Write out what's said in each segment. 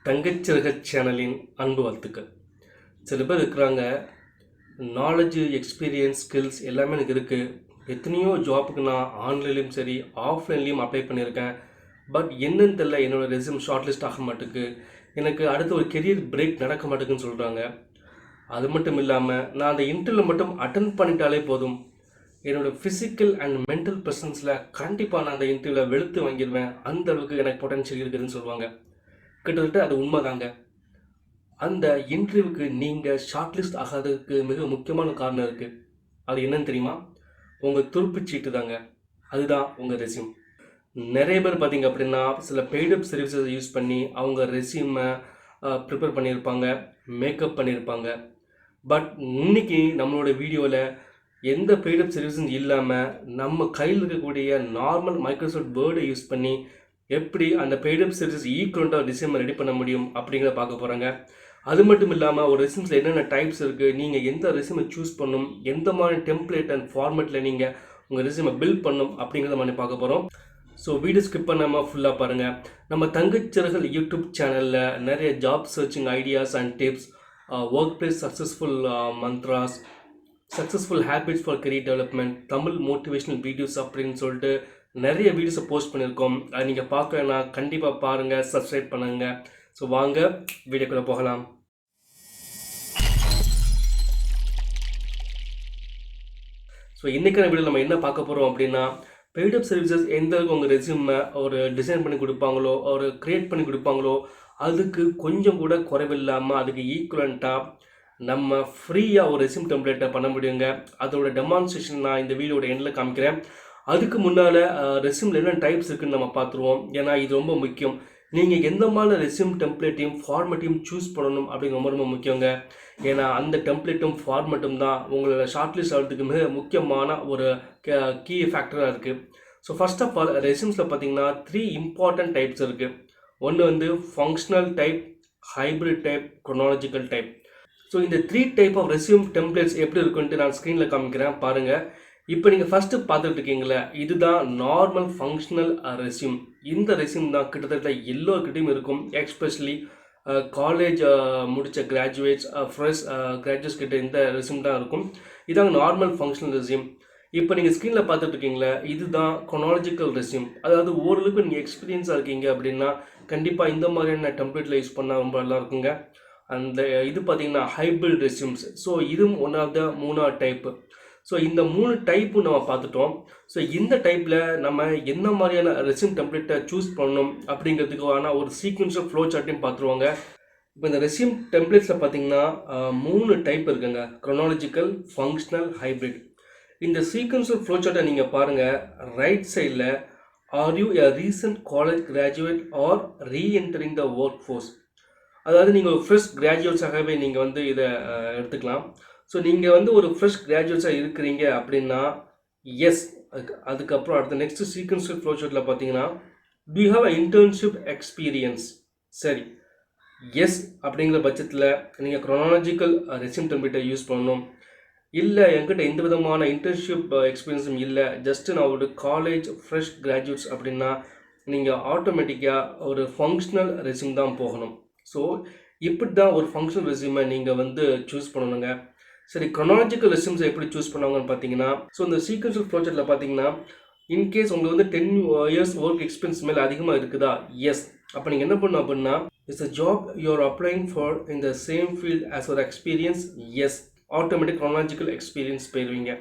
தங்கச்சிறகல் சேனலின் அன்பு வாழ்த்துக்கள். சில பேர் இருக்கிறாங்க, நாலேஜ், எக்ஸ்பீரியன்ஸ், ஸ்கில்ஸ் எல்லாமே எனக்கு இருக்குது. எத்தனையோ ஜாப்புக்கு நான் ஆன்லைன்லேயும் சரி ஆஃப்லைன்லேயும் அப்ளை பண்ணியிருக்கேன். பட் என்னன்னு தெரியல, என்னோடய ரெஸ்யூம் ஷார்ட் லிஸ்ட் ஆக மாட்டேங்குது. எனக்கு அடுத்து ஒரு கெரியர் பிரேக் நடக்க மாட்டேங்குன்னு சொல்கிறாங்க. அது மட்டும் இல்லாமல் நான் அந்த இன்டர்வியூவில் மட்டும் அட்டன் பண்ணிட்டாலே போதும், என்னோடய ஃபிசிக்கல் அண்ட் மென்டல் ப்ரெசன்ஸில் கண்டிப்பாக நான் அந்த இன்டர்வியூவில் வெளுத்து வாங்கிடுவேன், அந்த அளவுக்கு எனக்கு பொட்டன்ஷியல் இருக்குதுன்னு சொல்லுவாங்க. கிட்டத்தட்ட அது உண்மைதாங்க. அந்த இன்டர்வியூக்கு நீங்கள் ஷார்ட் லிஸ்ட் ஆகாததுக்கு மிக முக்கியமான காரணம் இருக்குது. அது என்னன்னு தெரியுமா? உங்கள் துருப்புச்சீட்டு தாங்க. அதுதான் உங்கள் ரெஸ்யூம். நிறைய பேர் பார்த்தீங்க அப்படின்னா சில பெய்டப் சர்வீசஸ் யூஸ் பண்ணி அவங்க ரெஸ்யூமை ப்ரிப்பேர் பண்ணியிருப்பாங்க, மேக்கப் பண்ணியிருப்பாங்க. பட் இன்னைக்கு நம்மளோட வீடியோவில் எந்த பெய்டப் சர்வீஸும் இல்லாமல் நம்ம கையில் இருக்கக்கூடிய நார்மல் மைக்ரோசாஃப்ட் வேர்டை யூஸ் பண்ணி எப்படி அந்த பெய்டப் சர்வீஸ் ஈக்குவலண்ட்டாக ரெஸ்யூமை ரெடி பண்ண முடியும் அப்படிங்கிறத பார்க்க போகிறாங்க. அது மட்டும் இல்லாமல் ஒரு ரெஸ்யூம்ஸில் என்னென்ன டைப்ஸ் இருக்குது, நீங்கள் எந்த ரெஸ்யூமை சூஸ் பண்ணணும், எந்த மாதிரி டெம்ப்ளேட் அண்ட் ஃபார்மேட்டில் நீங்கள் உங்கள் ரெஸ்யூமை பில்ட் பண்ணணும் அப்படிங்கிறத மாதிரி பார்க்க போகிறோம். ஸோ வீடியோ ஸ்கிப் பண்ணாமல் ஃபுல்லாக பாருங்கள். நம்ம தங்கச்சிறகல் யூடியூப் சேனலில் நிறைய job searching ideas and tips, work place successful mantras, successful habits for career development, Tamil motivational videos அப்படின்னு சொல்லிட்டு நிறைய வீடியோஸை போஸ்ட் பண்ணியிருக்கோம். அது நீங்கள் பார்க்கலன்னா கண்டிப்பாக பாருங்கள், சப்ஸ்கிரைப் பண்ணுங்கள். ஸோ வாங்க வீடியோக்குள்ளே போகலாம். ஸோ இன்றைக்கான வீடியோ நம்ம என்ன பார்க்க போகிறோம் அப்படின்னா, பெய்டப் சர்வீசஸ் எந்த அளவுக்கு உங்கள் ரெஸ்யூமை ஒரு டிசைன் பண்ணி கொடுப்பாங்களோ, ஒரு க்ரியேட் பண்ணி கொடுப்பாங்களோ, அதுக்கு கொஞ்சம் கூட குறைவில்லாமல் அதுக்கு ஈக்குவலண்ட்டாக நம்ம ஃப்ரீயாக ஒரு ரெஸ்யூம் டெம்ப்ளேட்டை பண்ண முடியுங்க. அதோட டெமான்ஸ்ட்ரேஷன் நான் இந்த வீடியோட எண்டில் காமிக்கிறேன். அதுக்கு முன்னால் ரெஸ்யூமில் என்ன டைப்ஸ் இருக்குதுன்னு நம்ம பார்த்துருவோம். ஏன்னா இது ரொம்ப முக்கியம். நீங்கள் எந்த மாதிரி ரெஸ்யூம் டெம்ப்ளேட்டையும் ஃபார்மேட்டையும் சூஸ் பண்ணணும் அப்படிங்கிற ரொம்ப ரொம்ப முக்கியங்க. ஏன்னா அந்த டெம்ப்ளேட்டும் ஃபார்மேட்டும் தான் உங்களோட ஷார்ட் லிஸ்ட் ஆகிறதுக்கு மிக முக்கியமான ஒரு கீ ஃபேக்டராக இருக்குது. ஸோ ஃபர்ஸ்ட் ஆஃப் ஆல் ரெஸ்யூம்ஸில் பார்த்தீங்கன்னா 3 இம்பார்ட்டன்ட் டைப்ஸ் இருக்குது. ஒன்று functional type, hybrid type, chronological type. So இந்த 3 டைப் ஆஃப் ரெஸ்யூம் டெம்ப்ளேட்ஸ் எப்படி இருக்குன்ட்டு நான் ஸ்க்ரீனில் காமிக்கிறேன் பாருங்கள். இப்போ நீங்கள் ஃபஸ்ட்டு பார்த்துட்டு இருக்கீங்களே, இதுதான் நார்மல் ஃபங்க்ஷனல் ரெஸ்யூம். இந்த ரெஸ்யூம் தான் கிட்டத்தட்ட எல்லோருக்கிட்டையும் இருக்கும். எக்ஸ்பெஷலி காலேஜ் முடித்த கிராஜுவேட்ஸ், ஃப்ரெஷ் கிராஜுவேட்ஸ் கிட்ட இந்த ரெஸ்யூம் தான் இருக்கும். இதாங்க நார்மல் ஃபங்க்ஷனல் ரெஸ்யூம். இப்போ நீங்கள் ஸ்க்ரீனில் பார்த்துட்டு இருக்கீங்களே, இதுதான் குரோனாலஜிக்கல் ரெஸ்யூம். அதாவது ஓரளவுக்கு நீங்கள் எக்ஸ்பீரியன்ஸாக இருக்கீங்க அப்படின்னா கண்டிப்பாக இந்த மாதிரியான டெம்ப்ளேட்டில் யூஸ் பண்ணால் ரொம்ப நல்லா இருக்குங்க. அந்த இது பார்த்தீங்கன்னா ஹைப்ரிட் ரெஸ்யூம்ஸ். ஸோ இதுவும் ஒன் ஆஃப் த 3ஆவது டைப்பு. ஸோ இந்த 3 டைப்பும் நம்ம பார்த்துட்டோம். ஸோ இந்த டைப்பில் நம்ம என்ன மாதிரியான ரெஸ்யூம் டெம்ப்ளேட்டை சூஸ் பண்ணணும் அப்படிங்கிறதுக்கான ஒரு சீக்வன்ஷியல் ஃப்ளோ சார்ட்டையும் பார்த்துருவாங்க. இப்போ இந்த ரெஸ்யூம் டெம்ப்ளேட்ஸில் பார்த்தீங்கன்னா 3 டைப் இருக்குங்க: குரோனாலஜிக்கல், ஃபங்க்ஷனல், ஹைப்ரிட். இந்த சீக்வன்ஷியல் ஃப்ளோ சார்ட்டை நீங்கள் பாருங்கள். ரைட் சைடில் are you a recent college graduate or reentering the workforce. அதாவது நீங்கள் ஒரு ஃப்ரெஷ் கிராஜுவேட்ஸாகவே நீங்கள் இதை எடுத்துக்கலாம். ஸோ நீங்கள் ஒரு ஃப்ரெஷ் கிராஜுவேட்ஸாக இருக்கிறீங்க அப்படின்னா எஸ். அதுக்கப்புறம் அடுத்த நெக்ஸ்ட் சீக்வன்ஷியல் ஃப்ளோ சார்ட்டில் பார்த்தீங்கன்னா to you have a internship experience. சரி, எஸ் அப்படிங்கிற பட்சத்தில் நீங்கள் குரோனாலஜிக்கல் ரெஸ்யூம் டெம்ப்ளேட்டை யூஸ் பண்ணணும். இல்லை என்கிட்ட எந்த விதமான இன்டர்ன்ஷிப் எக்ஸ்பீரியன்ஸும் இல்லை, ஜஸ்ட்டு நான் ஒரு காலேஜ் ஃப்ரெஷ் கிராஜுவேட்ஸ் அப்படின்னா நீங்கள் ஆட்டோமேட்டிக்காக ஒரு ஃபங்க்ஷனல் ரெஸ்யூம் தான் போகணும். ஸோ இப்படி தான் ஒரு ஃபங்க்ஷனல் ரெஸ்யூமை நீங்கள் சூஸ் பண்ணணுங்க. சரி, குரோனாலஜிக்கல் ரெஸ்யூம்ஸை எப்படி சூஸ் பண்ணுவாங்கன்னு பார்த்தீங்கன்னா, ஸோ இந்த சீக்வன்ஷியல் ஃப்ளோ சார்ட்டில் பார்த்தீங்கன்னா இன்கேஸ் உங்களுக்கு 10 இயர்ஸ் ஒர்க் எக்ஸ்பீரியன்ஸ் மேலே அதிகமாக இருக்குதா, எஸ். அப்போ நீங்கள் என்ன பண்ணணும் அப்படின்னா, it's a job you are applying for in the same field as ஒரு experience, yes. Automatic chronological experience போயிடுவீங்க.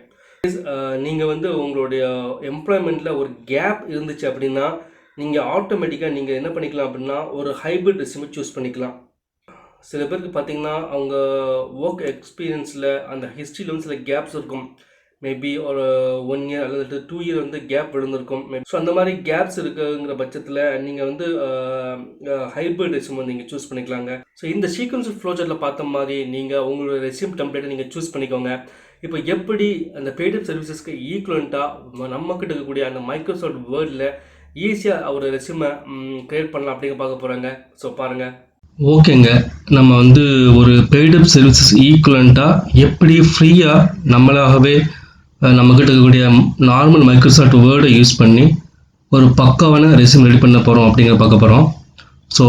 நீங்கள் உங்களுடைய எம்ப்ளாய்மெண்ட்டில் ஒரு கேப் இருந்துச்சு அப்படின்னா நீங்கள் ஆட்டோமேட்டிக்காக நீங்கள் என்ன பண்ணிக்கலாம் அப்படின்னா ஒரு ஹைப்ரிட் ரெஸ்யூமை சூஸ் பண்ணிக்கலாம். சில பேருக்கு பார்த்தீங்கன்னா அவங்க ஒர்க் எக்ஸ்பீரியன்ஸில் அந்த ஹிஸ்ட்ரியில் சில கேப்ஸ் இருக்கும். மேபி ஒரு 1 இயர் அல்லது 2 இயர் கேப் விழுந்திருக்கும். ஸோ அந்த மாதிரி கேப்ஸ் இருக்குங்கிற பட்சத்தில் நீங்கள் ஹைப்ரிட் ரெஸ்யூம் நீங்கள் சூஸ் பண்ணிக்கலாங்க. ஸோ இந்த சீக்வன்ஷியல் ஃப்ளோ சார்ட்டில் பார்த்த மாதிரி நீங்கள் உங்களோட ரெஸ்யூம் டெம்ப்ளேட்டை நீங்கள் சூஸ் பண்ணிக்கோங்க. இப்போ எப்படி அந்த பெய்டப் சர்வீசஸ்க்கு ஈக்குவலண்ட்டாக நம்மக்கிட்ட இருக்கக்கூடிய அந்த மைக்ரோசாஃப்ட் வேர்டில் ஈஸியாக ஒரு ரெஸ்யூமை க்ரியேட் பண்ணலாம் அப்படிங்க பார்க்க போகிறாங்க. ஸோ பாருங்கள். ஓகேங்க, நம்ம ஒரு பெய்டப் சர்வீசஸ் ஈக்குவலண்ட்டாக எப்படி ஃப்ரீயாக நம்மளாகவே நம்மக்கிட்ட இருக்கக்கூடிய நார்மல் மைக்ரோசாஃப்ட் வேர்டை யூஸ் பண்ணி ஒரு பக்காவான ரெஸ்யூம் ரெடி பண்ண போகிறோம் அப்படிங்கிற பார்க்க போகிறோம். ஸோ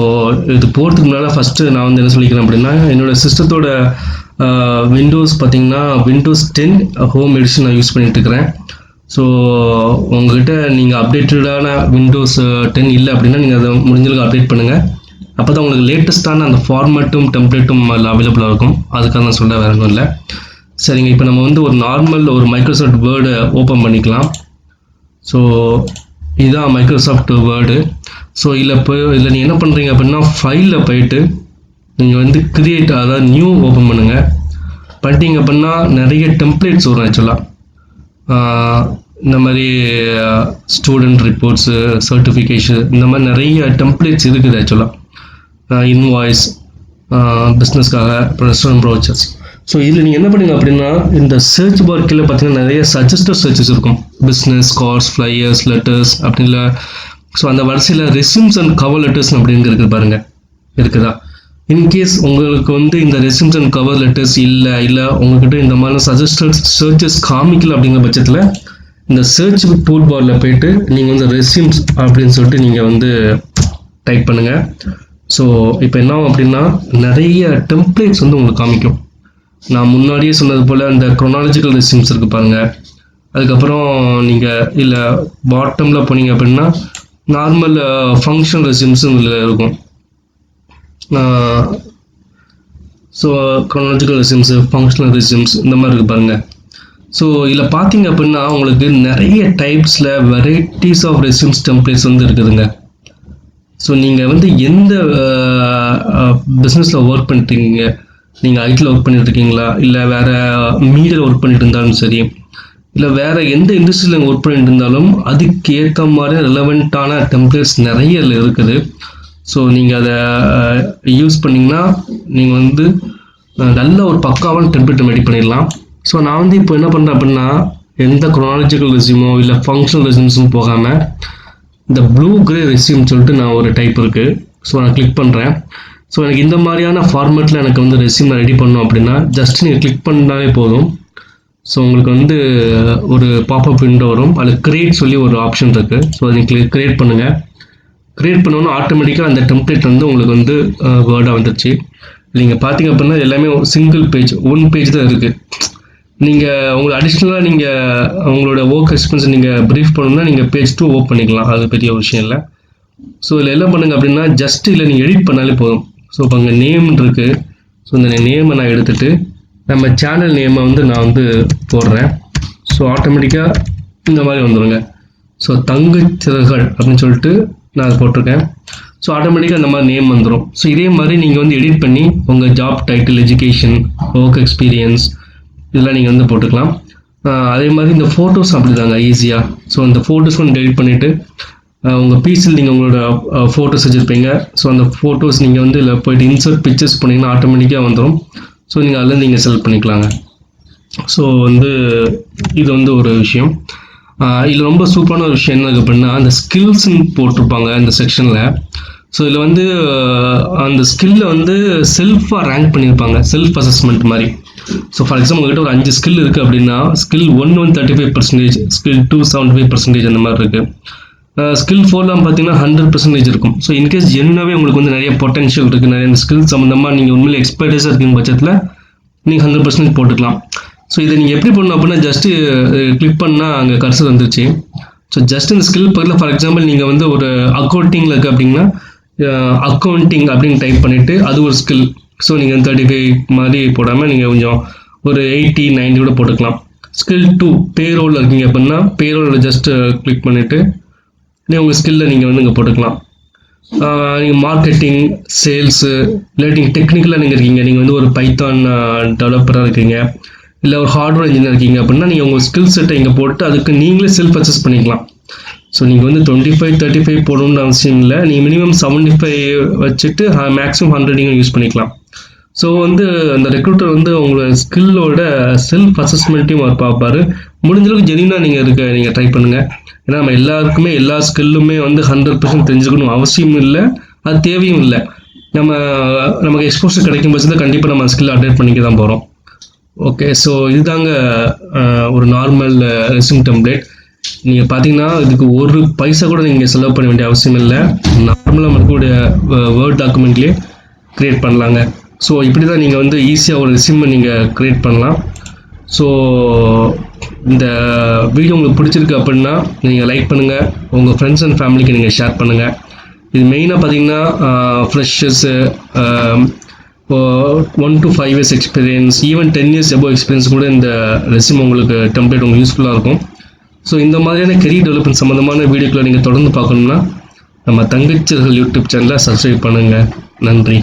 இது போகிறதுக்கு முன்னால் ஃபஸ்ட்டு நான் வந்து என்ன சொல்லிக்கிறேன் அப்படின்னா, என்னோடய சிஸ்டத்தோட விண்டோஸ் பார்த்தீங்கன்னா விண்டோஸ் 10 ஹோம் எடிஷன் நான் யூஸ் பண்ணிட்டு இருக்கிறேன். ஸோ உங்கள்கிட்ட நீங்கள் அப்டேட்டடான விண்டோஸ் 10 இல்லை அப்படின்னா நீங்கள் அதை முடிஞ்சளவுக்கு அப்டேட் பண்ணுங்கள். அப்போ தான் உங்களுக்கு லேட்டஸ்ட்டான அந்த ஃபார்மேட்டும் டெம்ப்ளேட்டும் அதில் அவைலபிளாக இருக்கும். அதுக்காக நான் சொல்ல வேறு ஒன்றும் இல்லை. சரிங்க, இப்போ நம்ம வந்து ஒரு நார்மல் ஒரு மைக்ரோசாஃப்ட் வேர்டை ஓப்பன் பண்ணிக்கலாம். ஸோ இதுதான் மைக்ரோசாஃப்ட் வேர்டு. ஸோ இதில் நீங்கள் என்ன பண்ணுறீங்க அப்படின்னா, ஃபைலில் போயிட்டு நீங்கள் வந்து கிரியேட், அதாவது நியூ ஓப்பன் பண்ணுங்கள். பண்ணிட்டீங்க அப்படின்னா நிறைய டெம்ப்ளேட்ஸ் வரும். ஆக்சுவலாக இந்த மாதிரி ஸ்டூடெண்ட் ரிப்போர்ட்ஸு, சர்டிஃபிகேஷன், இந்த மாதிரி நிறைய டெம்ப்ளேட்ஸ் இருக்குது. ஆக்சுவலாக இன்வாய்ஸ், பிஸ்னஸ்க்காக, அப்புறம் ரெஸ்டாரண்ட் ப்ரௌச்சர்ஸ். ஸோ இதில் நீங்கள் என்ன பண்ணுங்க அப்படின்னா, இந்த சர்ச் பார் கீழே பார்த்தீங்கன்னா நிறைய சஜஸ்டட் சர்ச்சஸ் இருக்கும். பிஸ்னஸ் கார்ட்ஸ், ஃப்ளையர்ஸ், லெட்டர்ஸ் அப்படின்ல. ஸோ அந்த வரிசையில் ரெஸ்யூம்ஸ் அண்ட் கவர் லெட்டர்ஸ் அப்படின்னு இருக்குது பாருங்கள், இருக்குதா? இன்கேஸ் உங்களுக்கு வந்து இந்த ரெஸ்யூம்ஸ் அண்ட் கவர் லெட்டர்ஸ் இல்லை உங்ககிட்ட இந்த மாதிரி சஜஸ்டட் சர்ச்சஸ் காமிக்கல அப்படிங்கிற பட்சத்தில் இந்த சர்ச் டூல் பாரில் போயிட்டு நீங்கள் வந்து ரெஸ்யூம்ஸ் அப்படின்னு சொல்லிட்டு நீங்கள் வந்து டைப் பண்ணுங்கள். ஸோ இப்போ என்ன ஆகும் அப்படின்னா, நிறைய டெம்ப்ளேட்ஸ் வந்து உங்களுக்கு காமிக்கும். நான் முன்னாடியே சொன்னது போல் அந்த chronological ரெஸ்யூம்ஸ் இருக்குது பாருங்கள். அதுக்கப்புறம் நீங்கள் இல்லை பாட்டமில் போனீங்க அப்படின்னா நார்மல் ஃபங்க்ஷன் ரெஸ்யூம்ஸும் இதில் இருக்கும். ஸோ chronological ரெஸ்யூம்ஸு, ஃபங்க்ஷனல் ரெஸ்யூம்ஸ் இந்த மாதிரி இருக்குது பாருங்கள். ஸோ இதில் பார்த்தீங்க அப்படின்னா உங்களுக்கு நிறைய டைப்ஸில் வெரைட்டிஸ் ஆஃப் ரெஸ்யூம்ஸ் டெம்ப்ளேட்ஸ் வந்து இருக்குதுங்க. ஸோ நீங்கள் வந்து எந்த பிஸ்னஸில் ஒர்க் பண்ணிட்டுருக்கீங்க, நீங்கள் ஐடியில் ஒர்க் பண்ணிட்டு இருக்கீங்களா, இல்லை வேறு மீடியாவில் ஒர்க் பண்ணிட்டு இருந்தாலும் சரி, இல்லை வேறு எந்த இண்டஸ்ட்ரியில் ஒர்க் பண்ணிட்டு இருந்தாலும் அதுக்கு ஏற்ற மாதிரி ரெலவெண்ட்டான டெம்ப்ளேட்ஸ் நிறைய இதில் இருக்குது. ஸோ நீங்கள் அதை யூஸ் பண்ணிங்கன்னா நீங்கள் வந்து நல்ல ஒரு பக்காவான டெம்ப்ளேட் ரெடி பண்ணிடலாம். ஸோ நான் வந்து இப்போ என்ன பண்ணுறேன் அப்படின்னா, எந்த chronological ரெஸ்யூமோ இல்லை ஃபங்க்ஷனல் ரெஸ்யூம்ஸும் போகாமல் இந்த ப்ளூ கிரே ரெஸ்யூம் சொல்லிட்டு நான் ஒரு டைப் இருக்குது. ஸோ நான் கிளிக் பண்ணுறேன். ஸோ எனக்கு இந்த மாதிரியான ஃபார்மேட்டில் எனக்கு வந்து ரெஸ்யூம் ரெடி பண்ணணும் அப்படின்னா ஜஸ்ட் நீங்கள் கிளிக் பண்ணாலே போதும். ஸோ உங்களுக்கு வந்து ஒரு பாப்அப் விண்டோ வரும். அதில் கிரியேட் சொல்லி ஒரு ஆப்ஷன் இருக்குது. ஸோ அதை நீங்கள் கிரியேட் பண்ணுங்கள். கிரியேட் பண்ணோன்னா ஆட்டோமேட்டிக்காக அந்த டெம்ப்ளேட் வந்து உங்களுக்கு வந்து வேர்டாக வந்துடுச்சு. நீங்கள் பார்த்தீங்க அப்படின்னா எல்லாமே சிங்கிள் பேஜ், ஒன் பேஜ் தான் இருக்குது. நீங்கள் உங்களுக்கு அடிஷ்னலாக நீங்கள் உங்களோட ஒர்க் எக்ஸ்பீரியன்ஸ் நீங்கள் ப்ரீஃப் பண்ணணும்னா நீங்கள் பேஜ் 2 ஓப்பன் பண்ணிக்கலாம். அது பெரிய விஷயம் இல்லை. ஸோ இதில் என்ன பண்ணுங்க அப்படின்னா, ஜஸ்ட் இதில் நீங்கள் எடிட் பண்ணாலே போதும். ஸோ இப்போ அங்கே நேம் இருக்குது. ஸோ இந்த நேமை நான் எடுத்துகிட்டு நம்ம சேனல் நேமை வந்து நான் வந்து போடுறேன். ஸோ ஆட்டோமேட்டிக்காக இந்த மாதிரி வந்துடுங்க. ஸோ தங்கச்சிறகுகள் அப்படின்னு சொல்லிட்டு நான் அதை போட்டிருக்கேன். ஸோ ஆட்டோமேட்டிக்காக அந்த மாதிரி நேம் வந்துடும். ஸோ இதே மாதிரி நீங்கள் வந்து எடிட் பண்ணி உங்கள் job title, education, work experience இதெல்லாம் நீங்கள் வந்து போட்டுக்கலாம். அதே மாதிரி இந்த ஃபோட்டோஸ் அப்படி தாங்க ஈஸியாக. ஸோ இந்த ஃபோட்டோஸ் வந்து எடிட் பண்ணிவிட்டு உங்கள் பிசியில் நீங்கள் உங்களோட ஃபோட்டோஸ் வச்சுருப்பீங்க. ஸோ அந்த ஃபோட்டோஸ் நீங்கள் வந்து இதில் போய்ட்டு இன்சர்ட் பிக்சர்ஸ் பண்ணிங்கன்னா ஆட்டோமேட்டிக்காக வந்துடும். ஸோ நீங்கள் அதில் நீங்கள் செலக்ட் பண்ணிக்கலாங்க. ஸோ வந்து இது வந்து ஒரு விஷயம். இதில் ரொம்ப சூப்பரான ஒரு விஷயம் என்ன இருக்குது அப்படின்னா, அந்த ஸ்கில்ஸ்ன்னு போட்டிருப்பாங்க இந்த செக்ஷனில். ஸோ இதில் வந்து அந்த ஸ்கில்லை வந்து செல்ஃபாக ரேங்க் பண்ணியிருப்பாங்க, செல்ஃப் அசஸ்மெண்ட் மாதிரி. ஸோ ஃபார் எக்ஸாம்பிள் உங்கள்கிட்ட ஒரு 5 ஸ்கில் இருக்குது அப்படின்னா, ஸ்கில் 1 வந்து 35%, ஸ்கில் 2 75% அந்த மாதிரி இருக்குது. ஸ்கில் 4லாம் பார்த்தீங்கன்னா 100% இருக்கும். ஸோ இன்கேஸ் ஜென்னாவே உங்களுக்கு வந்து நிறைய பொட்டன்ஷியல் இருக்குது, நிறைய ஸ்கில் சம்மந்தமாக நீங்கள் உண்மையிலே எக்ஸ்பர்டைஸாக இருக்குங்க பட்சத்தில் நீங்கள் 100% போட்டுக்கலாம். ஸோ இதை நீங்கள் எப்படி பண்ணணும் அப்படின்னா, ஜஸ்ட்டு கிளிக் பண்ணால் அங்கே கர்சர் வந்துருச்சு. ஸோ ஜஸ்ட் இந்த ஸ்கில் பக்கத்தில் ஃபார் எக்ஸாம்பிள் நீங்கள் வந்து ஒரு அக்கௌண்டிங்கில் இருக்குது அப்படின்னா அக்கௌண்டிங் அப்படின்னு டைப் பண்ணிவிட்டு அது ஒரு ஸ்கில். ஸோ நீங்கள் 35 மாதிரி போடாமல் நீங்கள் கொஞ்சம் ஒரு 80 90 கூட போட்டுக்கலாம். ஸ்கில் 2 பேரோலில் இருக்கீங்க அப்படின்னா பேரோலில் ஜஸ்ட்டு கிளிக் பண்ணிவிட்டு உங்கள் ஸ்கில்லை நீங்கள் வந்து இங்கே போட்டுக்கலாம். நீங்கள் மார்க்கெட்டிங், சேல்ஸு, இல்லாட்டி டெக்னிக்கலாக நீங்கள் இருக்கீங்க, நீங்கள் வந்து ஒரு பைத்தான் டெவலப்பராக இருக்கீங்க, இல்லை ஒரு ஹார்ட்வேர் இன்ஜினியர் இருக்கீங்க அப்படின்னா நீங்கள் உங்கள் ஸ்கில் செட்டை இங்கே போட்டு அதுக்கு நீங்களே செல்ஃப் அசஸ் பண்ணிக்கலாம். ஸோ நீங்கள் வந்து 25 35 போடணும்னு அவசியம் இல்லை. நீங்கள் மினிமம் 75 வச்சுட்டு மேக்ஸிமம் 100 நீங்கள் யூஸ் பண்ணிக்கலாம். ஸோ வந்து அந்த ரெக்ரூட்டர் வந்து உங்களோட ஸ்கில்லோட செல்ஃப் அசஸ்மெண்ட்டையும் அவர் பார்ப்பார். முடிஞ்சளவுக்கு ஜெனியூனாக நீங்கள் ட்ரை பண்ணுங்கள். ஏன்னா நம்ம எல்லாருக்குமே எல்லா ஸ்கில்லுமே வந்து 100% தெரிஞ்சுக்கணும் அவசியம் இல்லை, அது தேவையும் இல்லை. நமக்கு எக்ஸ்போசர் கிடைக்கும் பட்சத்தில் கண்டிப்பாக நம்ம ஸ்கில் அப்டேட் பண்ணிக்க தான் போகிறோம். ஓகே, ஸோ இதுதாங்க ஒரு நார்மல் ரெஸ்யூம் டெம்ப்ளேட். நீங்கள் பார்த்தீங்கன்னா இதுக்கு ஒரு பைசா கூட நீங்கள் செலவு பண்ண வேண்டிய அவசியம் இல்லை. நம்மளும் இருக்கக்கூடிய வேர்ட் டாக்குமெண்ட்லேயே க்ரியேட் பண்ணலாங்க. ஸோ இப்படி தான் நீங்கள் வந்து ஈஸியாக ஒரு ரெஸ்யூமை நீங்கள் க்ரியேட் பண்ணலாம். ஸோ இந்த வீடியோ உங்களுக்கு பிடிச்சிருக்கு அப்படின்னா நீங்கள் லைக் பண்ணுங்கள், உங்கள் ஃப்ரெண்ட்ஸ் அண்ட் ஃபேமிலிக்கு நீங்கள் ஷேர் பண்ணுங்கள். இது மெயினாக பார்த்தீங்கன்னா freshers 1 to 5 years experience, even 10 years above experience கூட இந்த ரெஸ்யூம் உங்களுக்கு டெம்ப்ளேட் உங்களுக்கு யூஸ்ஃபுல்லாக இருக்கும். ஸோ இந்த மாதிரியான கெரியர் டெவலப்மெண்ட் சம்மந்தமான வீடியோக்களை நீங்கள் தொடர்ந்து பார்க்கணுன்னா நம்ம தங்கச்சியர்கள் யூடியூப் சேனலை சப்ஸ்கிரைப் பண்ணுங்கள். நன்றி.